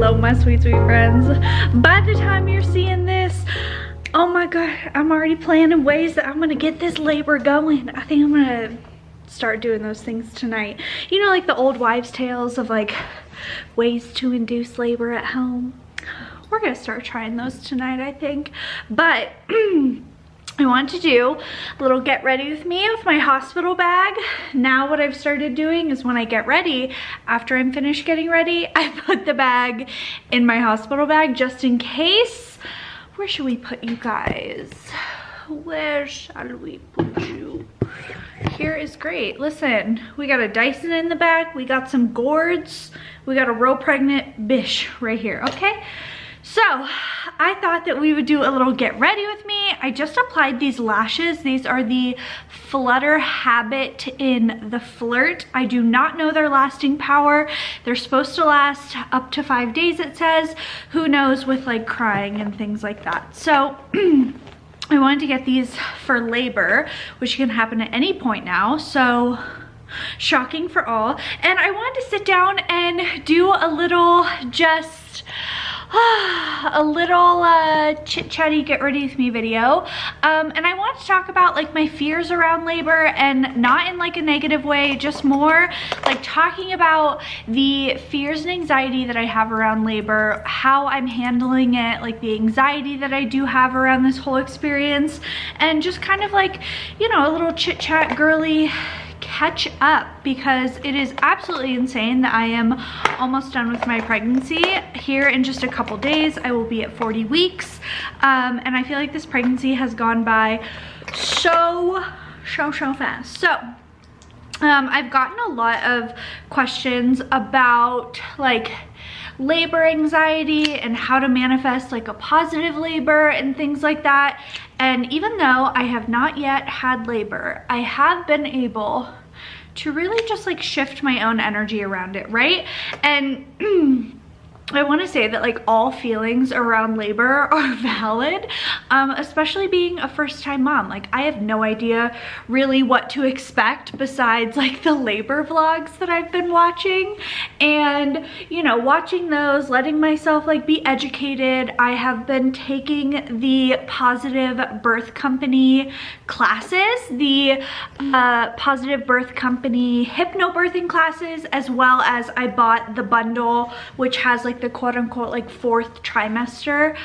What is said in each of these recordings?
Hello, my sweet friends. By the time you're seeing this, oh my god, I'm already planning ways that I'm gonna get this labor going. I think I'm gonna start doing those things tonight. You know, like the old wives' tales of like ways to induce labor at home. We're gonna start trying those tonight, I think. But I want to do a little get ready with me with my hospital bag. Now what I've started doing is when I get ready, after I'm finished getting ready, I put the bag in my hospital bag just in case. Where should we put you guys? Where shall we put you? Here is great. Listen, we got a Dyson in the back, we got some gourds, we got a row pregnant bish right here, okay? So I thought that we would do a little get ready with me. I just applied these lashes. These are the Flutter Habit in the Flirt. I do not know their lasting power. They're supposed to last up to 5 days, it says. Who knows with like crying and things like that. So I wanted to get these for labor, which can happen at any point now. So shocking for all. And I wanted to sit down and do a little just a little chit-chatty get ready with me video, and I want to talk about like my fears around labor, and not in like a negative way, just more like talking about the fears and anxiety that I have around labor, how I'm handling it, like the anxiety that I do have around this whole experience, and just kind of like, you know, a little chit-chat girly catch up, because it is absolutely insane that I am almost done with my pregnancy. Here in just a couple days I will be at 40 weeks, and I feel like this pregnancy has gone by so fast. So I've gotten a lot of questions about like labor anxiety and how to manifest like a positive labor and things like that. And even though I have not yet had labor, I have been able to really just like shift my own energy around it, right? And I want to say that like all feelings around labor are valid, especially being a first-time mom. Like I have no idea really what to expect besides like the labor vlogs that I've been watching, and you know, watching those, letting myself like be educated. I have been taking the Positive Birth Company classes, the Positive Birth Company hypnobirthing classes, as well as I bought the bundle which has like the quote-unquote like 4th trimester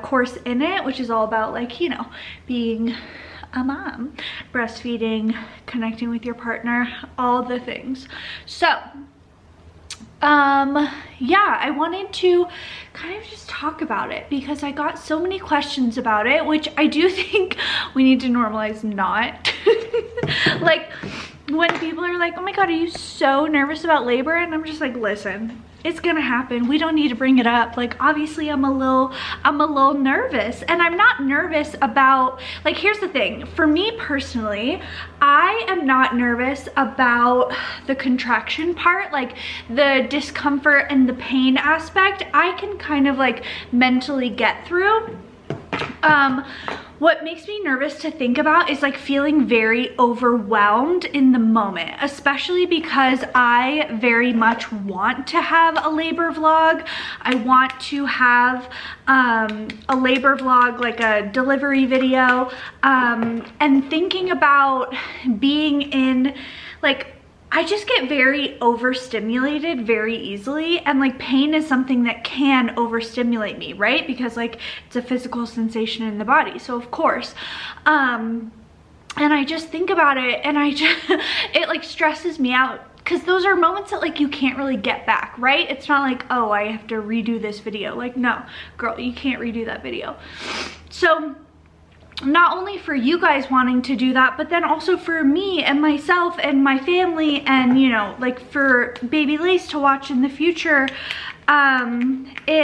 course in it, which is all about like, you know, being a mom, breastfeeding, connecting with your partner, all the things. So yeah, I wanted to kind of just talk about it because I got so many questions about it, which I do think we need to normalize not. Like when people are like, oh my god, are you so nervous about labor? And I'm just like, listen, it's gonna happen. We don't need to bring it up. Like obviously I'm a little nervous, and I'm not nervous about, like, here's the thing. For me personally, I am not nervous about the contraction part, like the discomfort and the pain aspect. I can kind of like mentally get through. What makes me nervous to think about is like feeling very overwhelmed in the moment, especially because I very much want to have a labor vlog. I want to have a labor vlog, like a delivery video, and thinking about being in like, I just get very overstimulated very easily, and like pain is something that can overstimulate me, right? Because like it's a physical sensation in the body, so of course. And I just think about it and it like stresses me out, because those are moments that like you can't really get back, right? It's not like, oh, I have to redo this video. Like, no, girl, you can't redo that video. So not only for you guys wanting to do that, but then also for me and myself and my family, and you know, like for baby Lace to watch in the future, I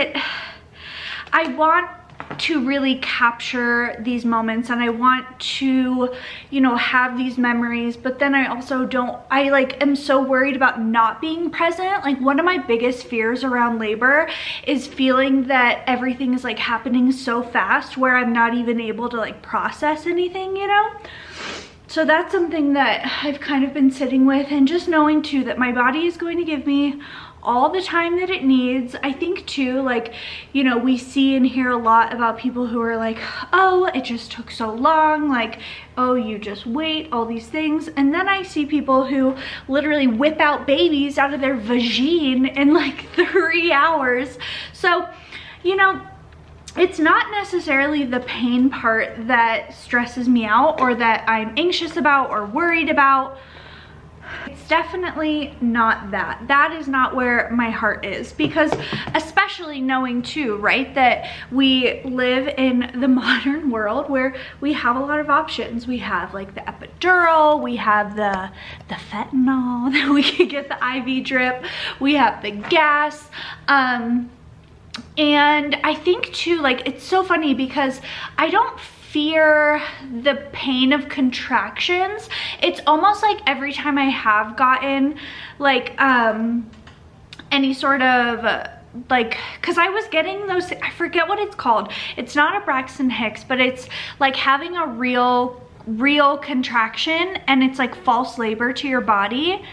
want to really capture these moments, and I want to, you know, have these memories, but then I also I like am so worried about not being present. Like one of my biggest fears around labor is feeling that everything is like happening so fast where I'm not even able to like process anything, you know? So that's something that I've kind of been sitting with, and just knowing too that my body is going to give me all the time that it needs. I think too, like, you know, we see and hear a lot about people who are like, oh, it just took so long, like, oh, you just wait, all these things. And then I see people who literally whip out babies out of their vagine in like 3 hours. So, you know, it's not necessarily the pain part that stresses me out or that I'm anxious about or worried about. It's definitely not that. That is not where my heart is, because especially knowing too, right, that we live in the modern world where we have a lot of options. We have like the epidural, we have the fentanyl, that we could get the IV drip, we have the gas, and I think too, like, it's so funny because I don't fear the pain of contractions. It's almost like every time I have gotten like any sort of like, because I was getting those, I forget what it's called. It's not a Braxton Hicks, but it's like having a real contraction, and it's like false labor to your body.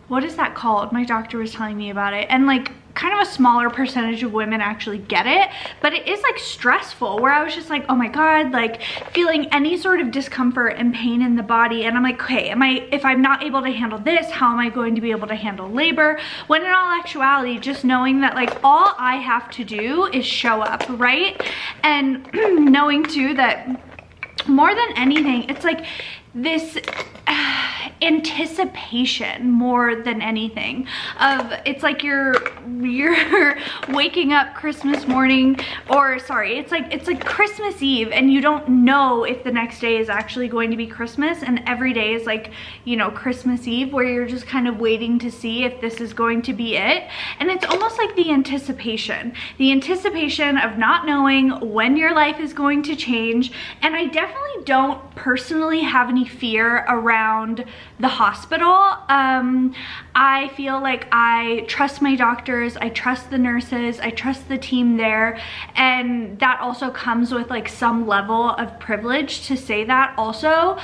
What is that called? My doctor was telling me about it. And like, kind of a smaller percentage of women actually get it, but it is like stressful, where I was just like, oh my God, like feeling any sort of discomfort and pain in the body. And I'm like, okay, if I'm not able to handle this, how am I going to be able to handle labor? When in all actuality, just knowing that like all I have to do is show up, right? And knowing too that more than anything, it's like this anticipation more than anything of, it's like you're waking up Christmas morning, or sorry, it's like Christmas Eve, and you don't know if the next day is actually going to be Christmas, and every day is like, you know, Christmas Eve, where you're just kind of waiting to see if this is going to be it. And it's almost like the anticipation of not knowing when your life is going to change. And I definitely don't personally have any fear around the hospital. I feel like I trust my doctors, I trust the nurses, I trust the team there, and that also comes with like some level of privilege to say that also.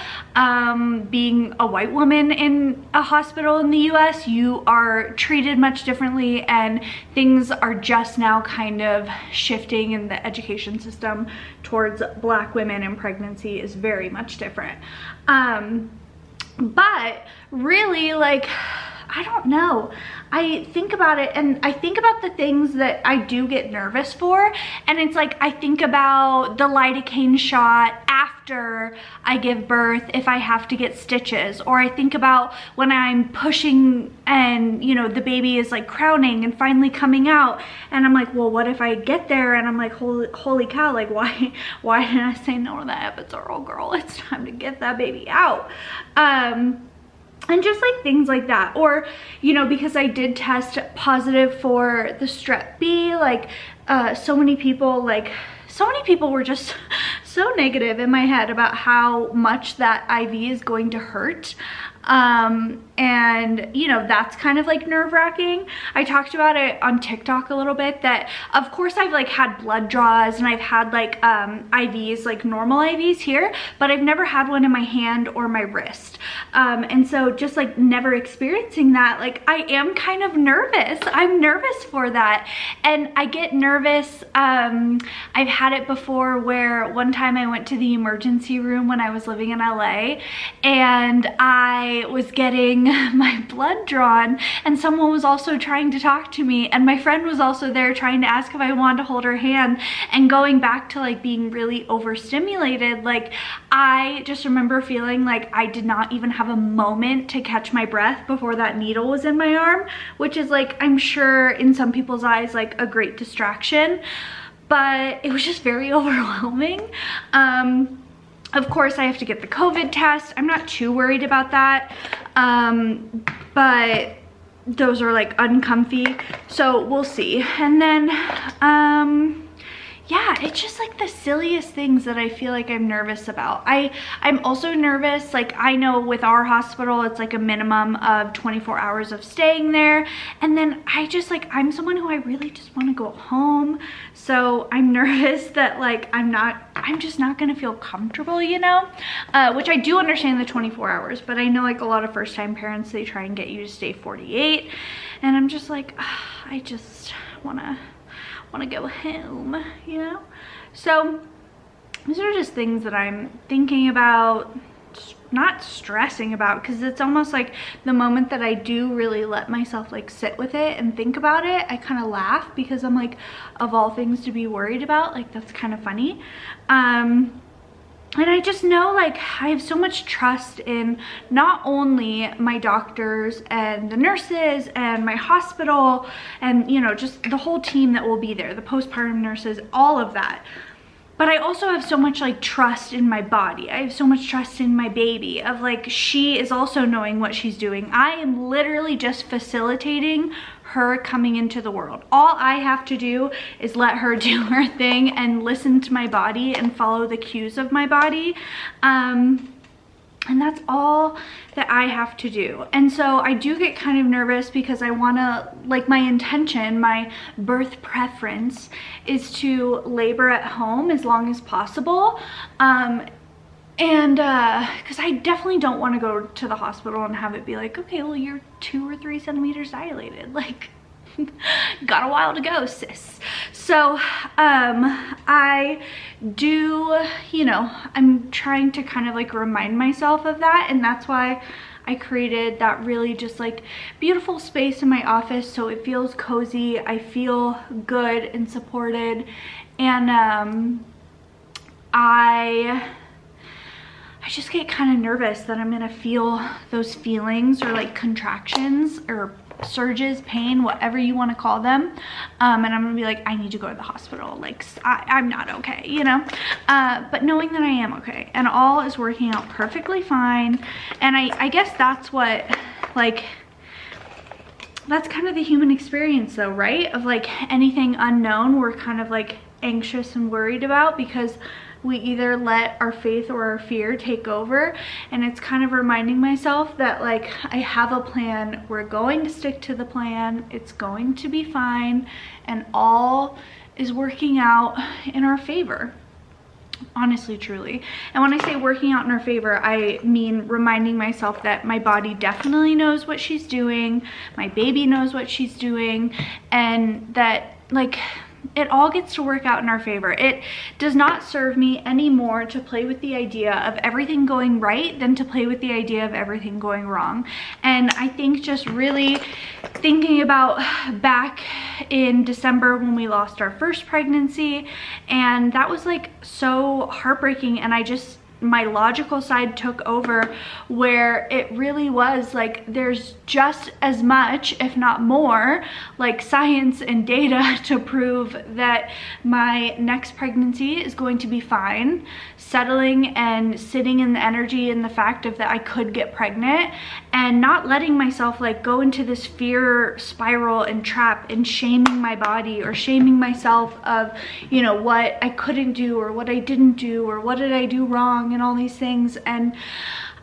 Being a white woman in a hospital in the US, you are treated much differently, and things are just now kind of shifting in the education system towards Black women, and pregnancy is very much different. But really, like, I don't know. I think about it, and I think about the things that I do get nervous for, and it's like I think about the lidocaine shot after I give birth if I have to get stitches, or I think about when I'm pushing and, you know, the baby is like crowning and finally coming out, and I'm like, well, what if I get there and I'm like, holy cow, like why didn't I say no to that epidural, girl? It's time to get that baby out. And just like things like that. Or, you know, because I did test positive for the strep B, like so many people were just so negative in my head about how much that IV is going to hurt. And you know, that's kind of like nerve-wracking. I talked about it on TikTok a little bit, that of course I've like had blood draws and I've had like IVs, like normal IVs here, but I've never had one in my hand or my wrist. And so just like never experiencing that, like I am kind of nervous. I'm nervous for that. And I get nervous. I've had it before where one time I went to the emergency room when I was living in LA, and I was getting my blood drawn, and someone was also trying to talk to me, and my friend was also there trying to ask if I wanted to hold her hand. And going back to like being really overstimulated, like I just remember feeling like I did not even have a moment to catch my breath before that needle was in my arm, which is like, I'm sure in some people's eyes, like a great distraction, but it was just very overwhelming. Of course, I have to get the COVID test. I'm not too worried about that, but those are like uncomfy, so we'll see. And then, yeah, it's just like the silliest things that I feel like I'm nervous about. I'm also nervous, like I know with our hospital, it's like a minimum of 24 hours of staying there. And then I'm someone who I really just want to go home. So I'm nervous that like I'm just not gonna feel comfortable, you know? Which I do understand the 24 hours, but I know like a lot of first time parents, they try and get you to stay 48. And I'm just like, I just wanna go home, you know? So these are just things that I'm thinking about, not stressing about, because it's almost like the moment that I do really let myself like sit with it and think about it, I kind of laugh, because I'm like, of all things to be worried about, like that's kind of funny. And I just know like I have so much trust in not only my doctors and the nurses and my hospital and, you know, just the whole team that will be there, the postpartum nurses, all of that. But I also have so much like trust in my body. I have so much trust in my baby, of like, she is also knowing what she's doing. I am literally just facilitating her coming into the world. All I have to do is let her do her thing and listen to my body and follow the cues of my body. And that's all that I have to do. And so I do get kind of nervous, because I want to, like, my intention, my birth preference is to labor at home as long as possible. Because I definitely don't want to go to the hospital and have it be like, okay, well, you're 2 or 3 centimeters dilated. Like, got a while to go, sis. So I do, you know, I'm trying to kind of like remind myself of that, and that's why I created that really just like beautiful space in my office, so it feels cozy, I feel good and supported. And I just get kind of nervous that I'm gonna feel those feelings, or like contractions or surges, pain, whatever you want to call them, and I'm gonna be like, I need to go to the hospital, like I'm not okay, you know? But knowing that I am okay and all is working out perfectly fine. And I guess that's what, like, that's kind of the human experience though, right? Of like anything unknown, we're kind of like anxious and worried about, because we either let our faith or our fear take over. And it's kind of reminding myself that like, I have a plan, we're going to stick to the plan, it's going to be fine, and all is working out in our favor. Honestly, truly. And when I say working out in our favor, I mean reminding myself that my body definitely knows what she's doing, my baby knows what she's doing, and that like, it all gets to work out in our favor. It does not serve me anymore to play with the idea of everything going right than to play with the idea of everything going wrong. And I think just really thinking about back in December when we lost our first pregnancy, and that was like so heartbreaking, and my logical side took over, where it really was like, there's just as much, if not more, like science and data to prove that my next pregnancy is going to be fine, settling and sitting in the energy and the fact of that I could get pregnant, and not letting myself like go into this fear spiral and trap and shaming my body or shaming myself of, you know, what I couldn't do or what I didn't do or what did I do wrong and all these things. And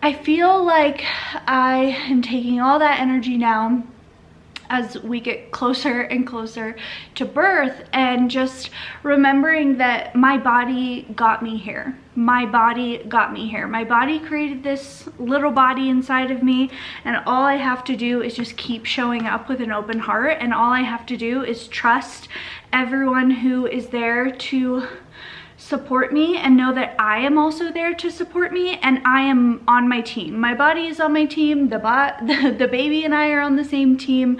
I feel like I am taking all that energy now as we get closer and closer to birth, and just remembering that my body got me here. My body got me here. My body created this little body inside of me, and all I have to do is just keep showing up with an open heart, and all I have to do is trust everyone who is there to support me, and know that I am also there to support me, and I am on my team. My body is on my team, the baby and I are on the same team.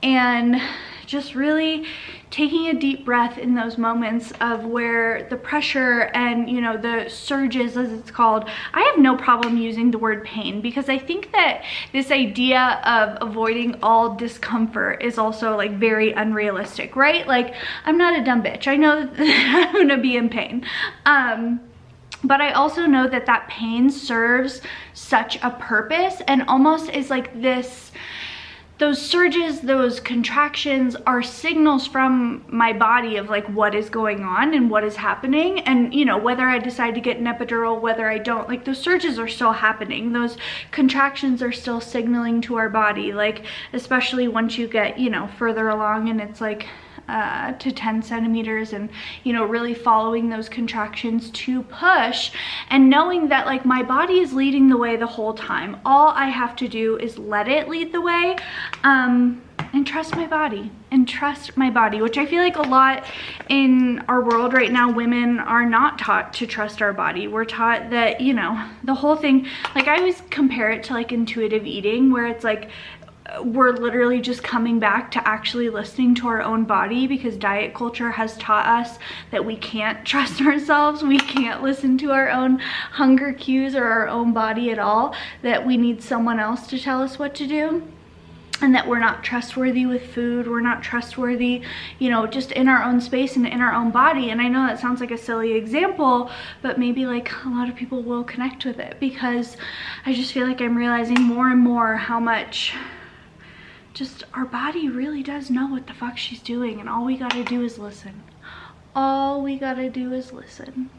And just really taking a deep breath in those moments of where the pressure and, you know, the surges, as it's called, I have no problem using the word pain, because I think that this idea of avoiding all discomfort is also like very unrealistic, right? Like, I'm not a dumb bitch. I know that I'm gonna be in pain. But I also know that that pain serves such a purpose, and almost is like this those surges, those contractions are signals from my body of like what is going on and what is happening. And you know, whether I decide to get an epidural, whether I don't, like those surges are still happening. Those contractions are still signaling to our body, like especially once you get, you know, further along and it's like to 10 centimeters and, you know, really following those contractions to push and knowing that like my body is leading the way the whole time. All I have to do is let it lead the way, and trust my body, which I feel like a lot in our world right now, women are not taught to trust our body. We're taught that, you know, the whole thing, like I always compare it to like intuitive eating, where it's like we're literally just coming back to actually listening to our own body, because diet culture has taught us that we can't trust ourselves, we can't listen to our own hunger cues or our own body at all, that we need someone else to tell us what to do, and that we're not trustworthy with food, we're not trustworthy, you know, just in our own space and in our own body. And I know that sounds like a silly example, but maybe like a lot of people will connect with it, because I just feel like I'm realizing more and more how much just our body really does know what the fuck she's doing, and all we gotta do is listen. All we gotta do is listen.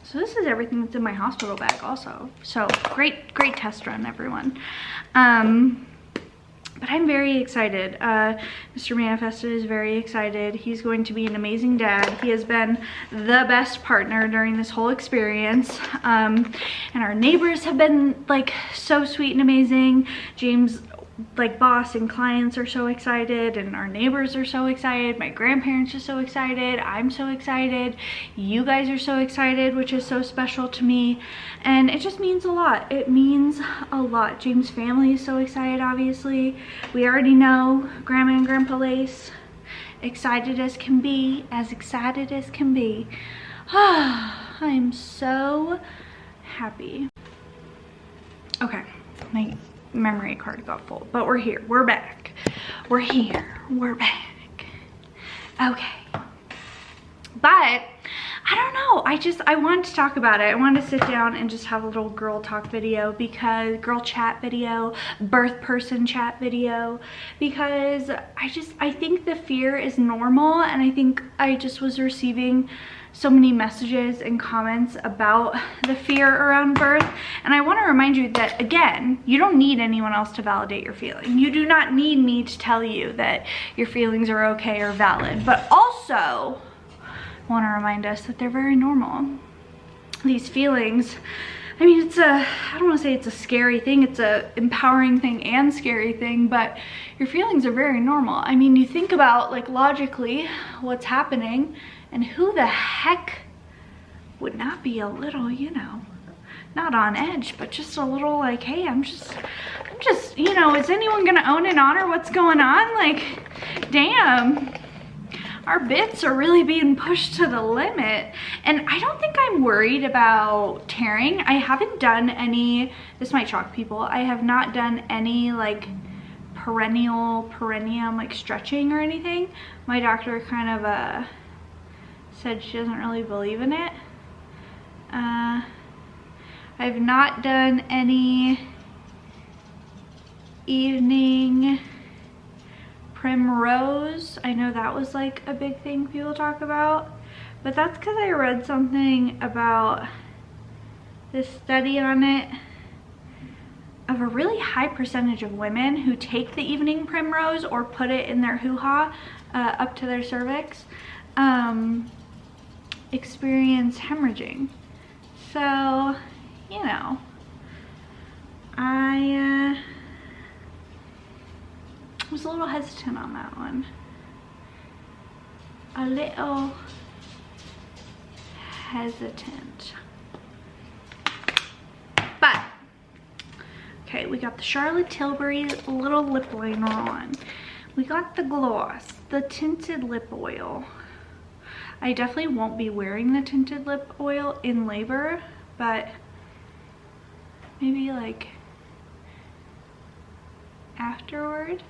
So this is everything that's in my hospital bag also. So great test run, everyone. But I'm very excited. Mr. Manifested is very excited. He's going to be an amazing dad. He has been the best partner during this whole experience. And our neighbors have been like so sweet and amazing. James' like boss and clients are so excited, and our neighbors are so excited. My grandparents are so excited. I'm so excited. You guys are so excited, which is so special to me. And it just means a lot. It means a lot. James' family is so excited, obviously. We already know Grandma and Grandpa Lace, excited as can be, as excited as can be. I'm so happy. Okay, my memory card got full, but we're here, we're back, we're here, we're back. Okay, but I don't know, I wanted to talk about it. I wanted to sit down and just have a little girl talk video, because girl chat video, birth person chat video, because I think the fear is normal, and I think I just was receiving so many messages and comments about the fear around birth. And I want to remind you that, again, you don't need anyone else to validate your feeling. You do not need me to tell you that your feelings are okay or valid. But also, I want to remind us that they're very normal. These feelings, I mean, I don't want to say it's a scary thing, it's a empowering thing and scary thing, but your feelings are very normal. I mean, you think about, like, logically what's happening, and who the heck would not be a little, you know, not on edge, but just a little like, hey, I'm just, you know, is anyone gonna own and honor what's going on? Like, damn, our bits are really being pushed to the limit. And I don't think I'm worried about tearing. I haven't done any, this might shock people, I have not done any like perineum like stretching or anything. My doctor kind of said she doesn't really believe in it. I've not done any evening primrose. I know that was like a big thing people talk about, but that's because I read something about this study on it of a really high percentage of women who take the evening primrose or put it in their hoo-ha up to their cervix experience hemorrhaging. So, you know, I was a little hesitant on that one. A little hesitant. But, okay, we got the Charlotte Tilbury little lip liner on. We got the gloss, the tinted lip oil. I definitely won't be wearing the tinted lip oil in labor, but maybe like afterward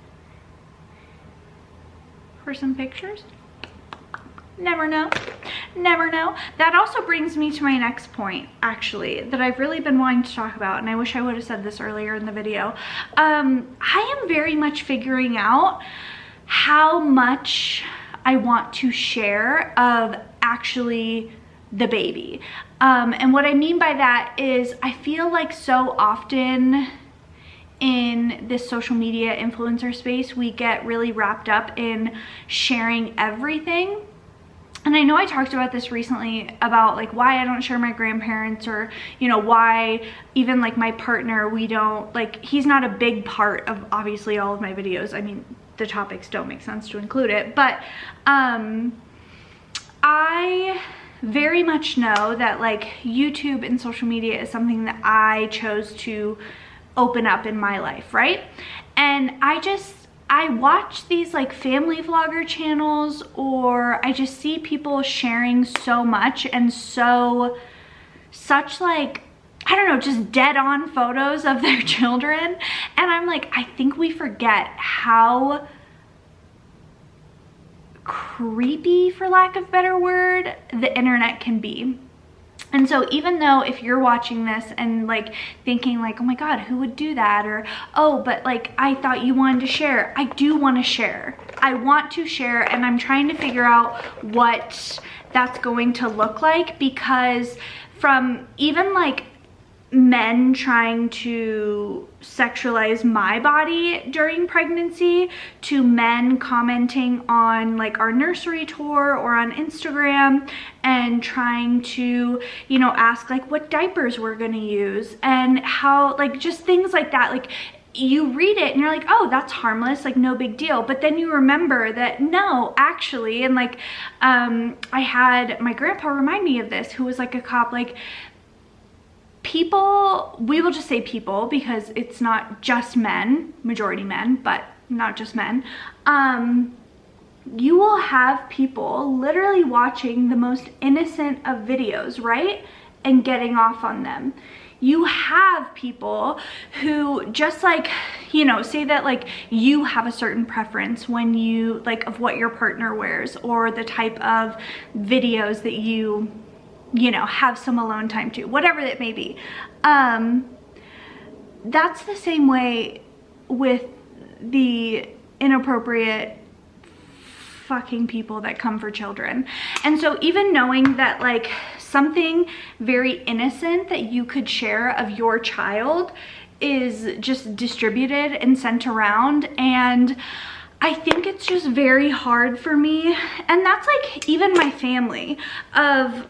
for some pictures. Never know. Never know. That also brings me to my next point, actually, that I've really been wanting to talk about, and I wish I would have said this earlier in the video. I am very much figuring out how much I want to share of actually the baby. And what I mean by that is I feel like so often in this social media influencer space, we get really wrapped up in sharing everything. And I know I talked about this recently about like why I don't share my grandparents, or you know, why even like my partner, we don't, like, he's not a big part of obviously all of my videos. I mean, the topics don't make sense to include it, but I very much know that like YouTube and social media is something that I chose to open up in my life, right? And I watch these like family vlogger channels, or I just see people sharing so much and such like, I don't know, just dead on photos of their children. And I'm like, I think we forget how creepy, for lack of a better word, the internet can be. And so even though if you're watching this and like thinking like, oh my God, who would do that? Or, oh, but like, I thought you wanted to share. I do want to share. I want to share, and I'm trying to figure out what that's going to look like, because from even like men trying to sexualize my body during pregnancy, to men commenting on like our nursery tour or on Instagram and trying to, you know, ask like what diapers we're gonna use, and how like just things like that. Like, you read it and you're like, oh, that's harmless, like no big deal. But then you remember that no, actually, and like I had my grandpa remind me of this, who was like a cop, like, people, we will just say people because it's not just men, majority men, but not just men. You will have people literally watching the most innocent of videos, right? And getting off on them. You have people who just like, you know, say that like you have a certain preference when you, like, of what your partner wears, or the type of videos that you know, have some alone time to, whatever it may be. That's the same way with the inappropriate fucking people that come for children. And so even knowing that like something very innocent that you could share of your child is just distributed and sent around, and I think it's just very hard for me. And that's like even my family, of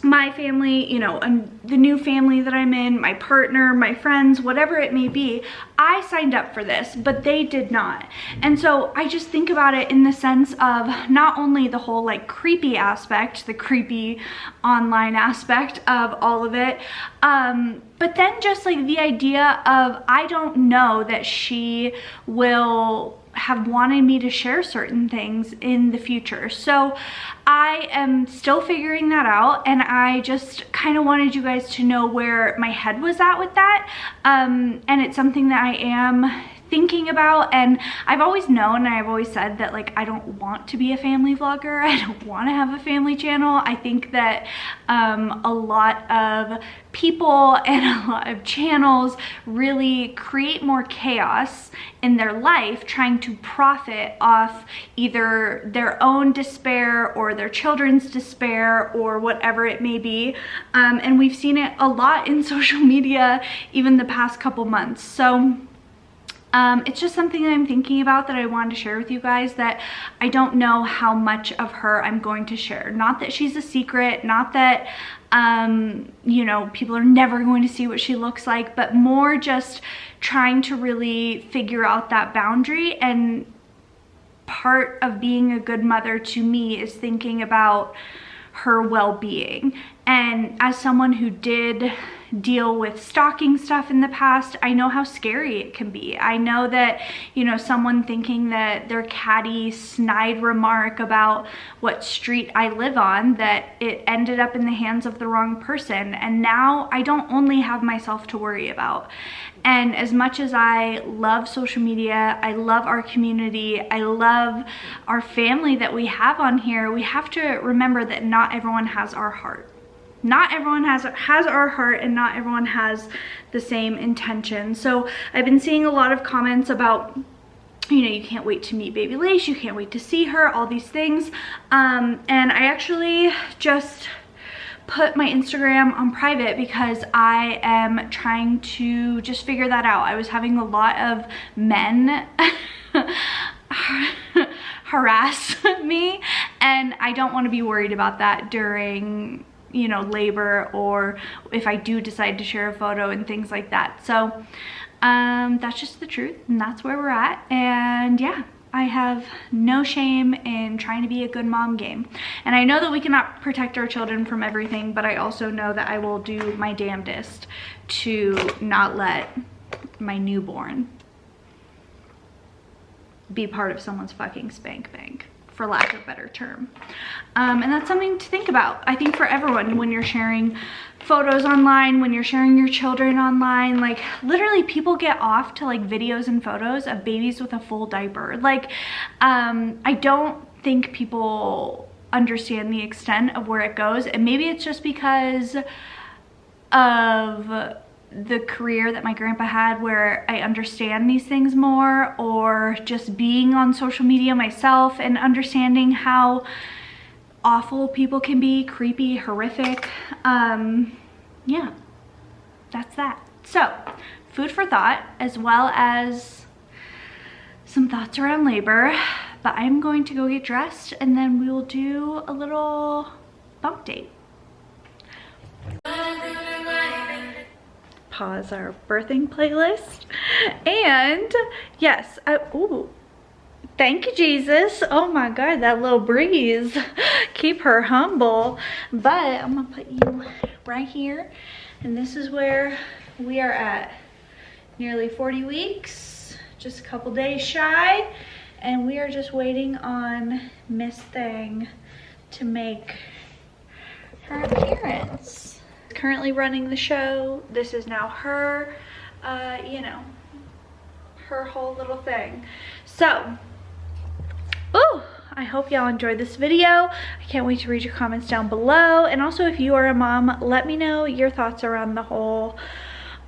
my family, you know, and the new family that I'm in, my partner, my friends, whatever it may be, I signed up for this, but they did not. And so I just think about it in the sense of not only the whole like creepy aspect, the creepy online aspect of all of it, but then just like the idea of, I don't know that she will have wanted me to share certain things in the future. So I am still figuring that out, and I just kind of wanted you guys to know where my head was at with that. And it's something that I am thinking about, and I've always known, and I've always said that like I don't want to be a family vlogger. I don't want to have a family channel. I think that a lot of people and a lot of channels really create more chaos in their life, trying to profit off either their own despair or their children's despair or whatever it may be. And we've seen it a lot in social media even the past couple months. So it's just something that I'm thinking about, that I wanted to share with you guys, that I don't know how much of her I'm going to share. Not that she's a secret, not that, you know, people are never going to see what she looks like, but more just trying to really figure out that boundary. And part of being a good mother to me is thinking about her well-being. And as someone who did deal with stalking stuff in the past, I know how scary it can be. I know that, you know, someone thinking that their catty, snide remark about what street I live on, that it ended up in the hands of the wrong person. And now I don't only have myself to worry about. And as much as I love social media, I love our community, I love our family that we have on here, we have to remember that not everyone has our heart. Not everyone has our heart, and not everyone has the same intention. So I've been seeing a lot of comments about, you know, you can't wait to meet baby Lace, you can't wait to see her, all these things. And I actually just put my Instagram on private because I am trying to just figure that out. I was having a lot of men harass me, and I don't want to be worried about that during, you know, labor, or if I do decide to share a photo and things like that. So that's just the truth, and that's where we're at. And yeah, I have no shame in trying to be a good mom game. And I know that we cannot protect our children from everything, but I also know that I will do my damnedest to not let my newborn be part of someone's fucking spank bank, for lack of a better term. And that's something to think about, I think, for everyone when you're sharing photos online, when you're sharing your children online. Like, literally people get off to like videos and photos of babies with a full diaper. Like, I don't think people understand the extent of where it goes, and maybe it's just because of the career that my grandpa had, where I understand these things more, or just being on social media myself and understanding how awful people can be, creepy, horrific. Yeah, that's that. So, food for thought, as well as some thoughts around labor. But I'm going to go get dressed, and then we will do a little bump date. Pause our birthing playlist. And yes, ooh, thank you, Jesus. Oh my God, that little breeze. Keep her humble. But I'm gonna put you right here, and this is where we are at. Nearly 40 weeks, just a couple days shy, and we are just waiting on Miss Thing to make her appearance. Currently running the show. This is now her, you know, her whole little thing. So, ooh, I hope y'all enjoyed this video. I can't wait to read your comments down below. And also, if you are a mom, let me know your thoughts around the whole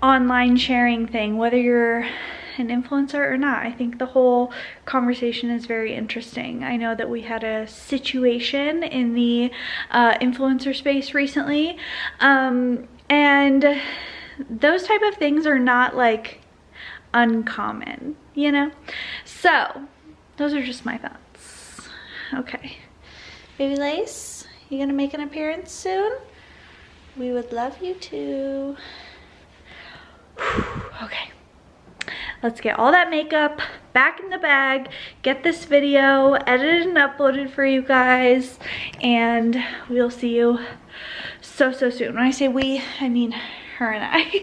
online sharing thing, whether you're an influencer or not. I think the whole conversation is very interesting. I know that we had a situation in the influencer space recently, and those type of things are not like uncommon, you know? So those are just my thoughts. Okay, baby Lace, you gonna make an appearance soon? We would love you to. Okay, let's get all that makeup back in the bag, get this video edited and uploaded for you guys, and we'll see you so soon. When I say we, I mean her and I.